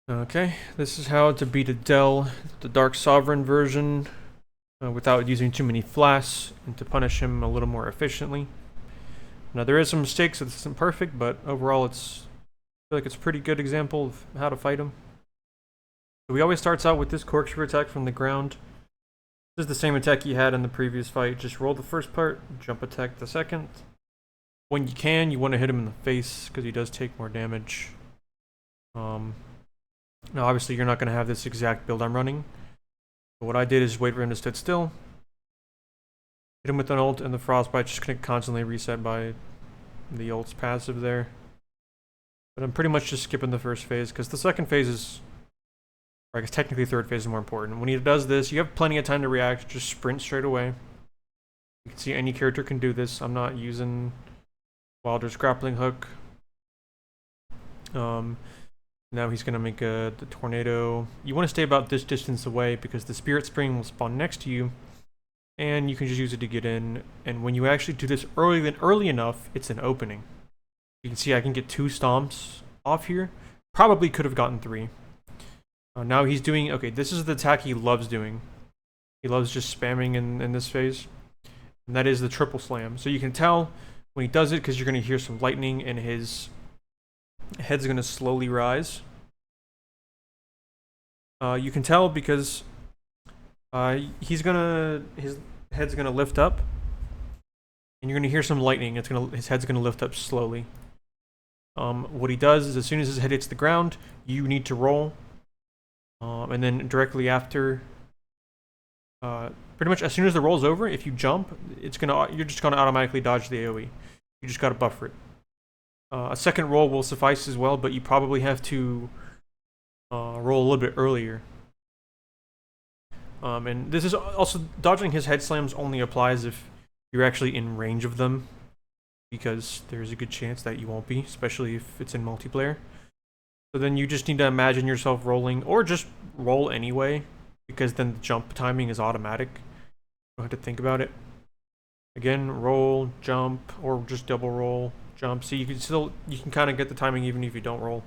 Okay, this is how to beat Adel, the Dark Sovereign version, without using too many flasks, and to punish him a little more efficiently. Now there is some mistakes, so this isn't perfect, but overall I feel like it's a pretty good example of how to fight him. So he always starts out with this corkscrew attack from the ground. This is the same attack he had in the previous fight, just roll the first part, jump attack the second. When you can, you want to hit him in the face, because he does take more damage. Now obviously you're not going to have this exact build I'm running, but what I did is wait for him to sit still, hit him with an ult, and the frostbite just going to constantly reset by the ult's passive there. But I'm pretty much just skipping the first phase, because the second phase is, or I guess technically third phase is more important. When he does this, you have plenty of time to react, just sprint straight away. You can see any character can do this. I'm not using Wilder's grappling hook. Now he's going to make the tornado. You want to stay about this distance away because the Spirit Spring will spawn next to you, and you can just use it to get in. And when you actually do this early enough, it's an opening. You can see I can get 2 stomps off here. Probably could have gotten 3. Now he's doing, okay, this is the attack he loves doing. He loves just spamming in this phase. And that is the triple slam. So you can tell when he does it because you're going to hear some lightning and his head's going to slowly rise. You can tell because his head's going to lift up, and you're going to hear some lightning. His head's going to lift up slowly. What he does is as soon as his head hits the ground, you need to roll, and then directly after, pretty much as soon as the roll's over, if you jump, you're just going to automatically dodge the AoE. You just got to buffer it. A second roll will suffice as well, but you probably have to roll a little bit earlier. And this is also, dodging his head slams only applies if you're actually in range of them, because there's a good chance that you won't be, especially if it's in multiplayer. So then you just need to imagine yourself rolling, or just roll anyway, because then the jump timing is automatic. You don't have to think about it. Again, roll, jump, or just double roll, jump. So you can kind of get the timing even if you don't roll.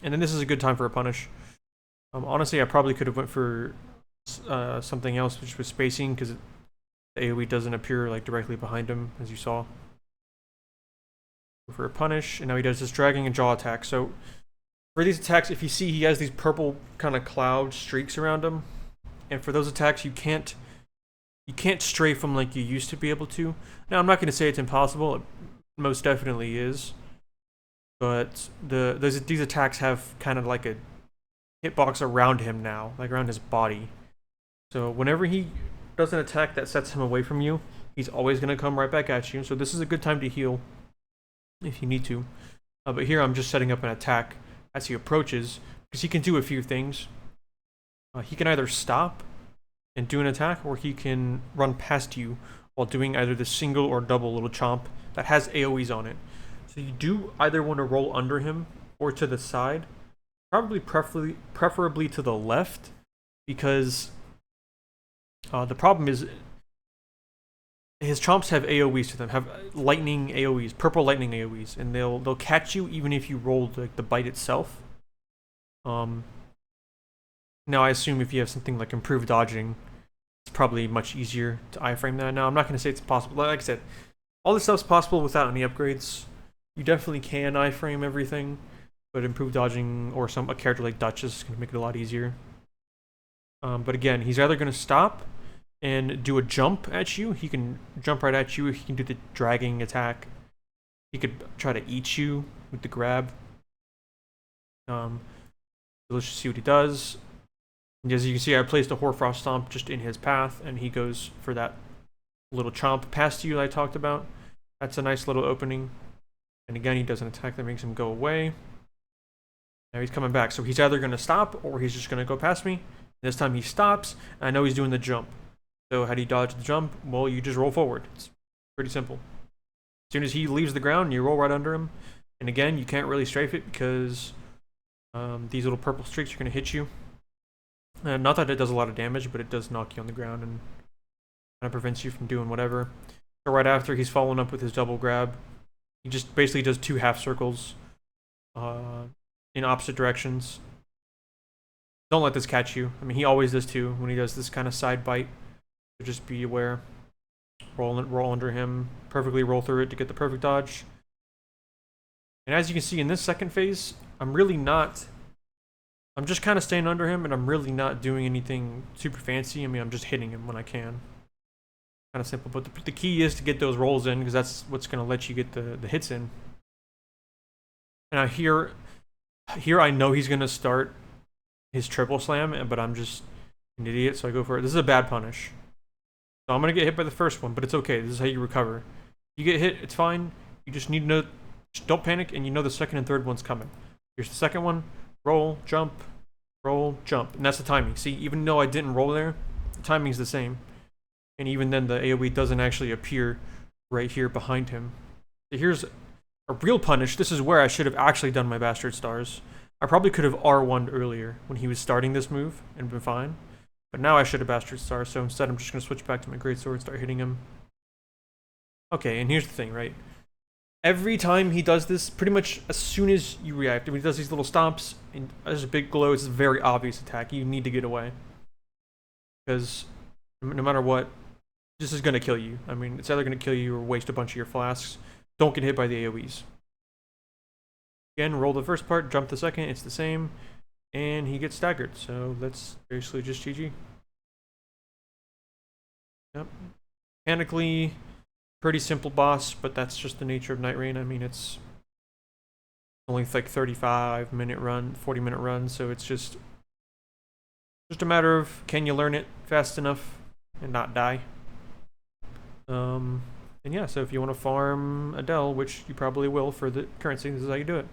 And then this is a good time for a punish. Honestly, I probably could have went for something else, which was spacing, because the AoE doesn't appear like directly behind him, as you saw. Go for a punish, and now he does this dragging and jaw attack. So for these attacks, if you see, he has these purple kind of cloud streaks around him, and for those attacks, you can't strafe them like you used to be able to. Now, I'm not going to say it's impossible. It most definitely is. But these attacks have kind of like a hitbox around him now, like around his body. So whenever he does an attack that sets him away from you, he's always going to come right back at you. So this is a good time to heal if you need to. But here I'm just setting up an attack as he approaches, because he can do a few things. He can either stop and do an attack, or he can run past you while doing either the single or double little chomp that has AoEs on it. So you do either want to roll under him or to the side, probably preferably to the left, because the problem is his chomps have AoEs to them, have lightning AoEs, purple lightning AoEs, and they'll catch you even if you roll the bite itself. Now I assume if you have something like improved dodging, it's probably much easier to iframe that. Now I'm not going to say it's possible. Like I said, all this stuff's possible without any upgrades. You definitely can iframe everything, but improved dodging or a character like Duchess can make it a lot easier. But again, he's either going to stop and do a jump at you. He can jump right at you. He can do the dragging attack. He could try to eat you with the grab. So let's just see what he does. And as you can see, I placed a Hoarfrost Stomp just in his path, and he goes for that little chomp past you that I talked about. That's a nice little opening. And again, he does an attack that makes him go away. Now he's coming back. So he's either going to stop, or he's just going to go past me. This time he stops, and I know he's doing the jump. So how do you dodge the jump? Well, you just roll forward. It's pretty simple. As soon as he leaves the ground, you roll right under him. And again, you can't really strafe it because these little purple streaks are going to hit you. Not that it does a lot of damage, but it does knock you on the ground and kind of prevents you from doing whatever. So right after, he's following up with his double grab. He just basically does 2 half circles in opposite directions. Don't let this catch you. I mean, he always does too when he does this kind of side bite. So just be aware. Roll under him. Perfectly roll through it to get the perfect dodge. And as you can see in this second phase, I'm just kind of staying under him, and I'm really not doing anything super fancy. I mean, I'm just hitting him when I can. Kind of simple, but the key is to get those rolls in, because that's what's going to let you get the hits in. And here I know he's going to start his triple slam, but I'm just an idiot, so I go for it. This is a bad punish. So I'm going to get hit by the first one, but it's okay. This is how you recover. You get hit, it's fine. You just need to know, just don't panic, and you know the second and third one's coming. Here's the second one. Roll, jump, and that's the timing. See, even though I didn't roll there, the timing's the same. And even then, the AoE doesn't actually appear right here behind him. So here's a real punish. This is where I should have actually done my Bastard Stars. I probably could have R1'd earlier when he was starting this move and been fine. But now I should have Bastard Stars, so instead I'm just going to switch back to my Greatsword and start hitting him. Okay, and here's the thing, right? Every time he does this, pretty much as soon as you react, when he does these little stomps, and there's a big glow, it's a very obvious attack. You need to get away. Because no matter what, this is going to kill you. I mean, it's either going to kill you or waste a bunch of your flasks. Don't get hit by the AoEs. Again, roll the first part, jump the second, it's the same. And he gets staggered, so that's basically just GG. Yep. Mechanically, pretty simple boss, but that's just the nature of Nightreign. I mean, it's only like 35-minute run, 40-minute run, so it's just a matter of can you learn it fast enough and not die. And yeah, so if you want to farm Adel, which you probably will for the currency, this is how you do it.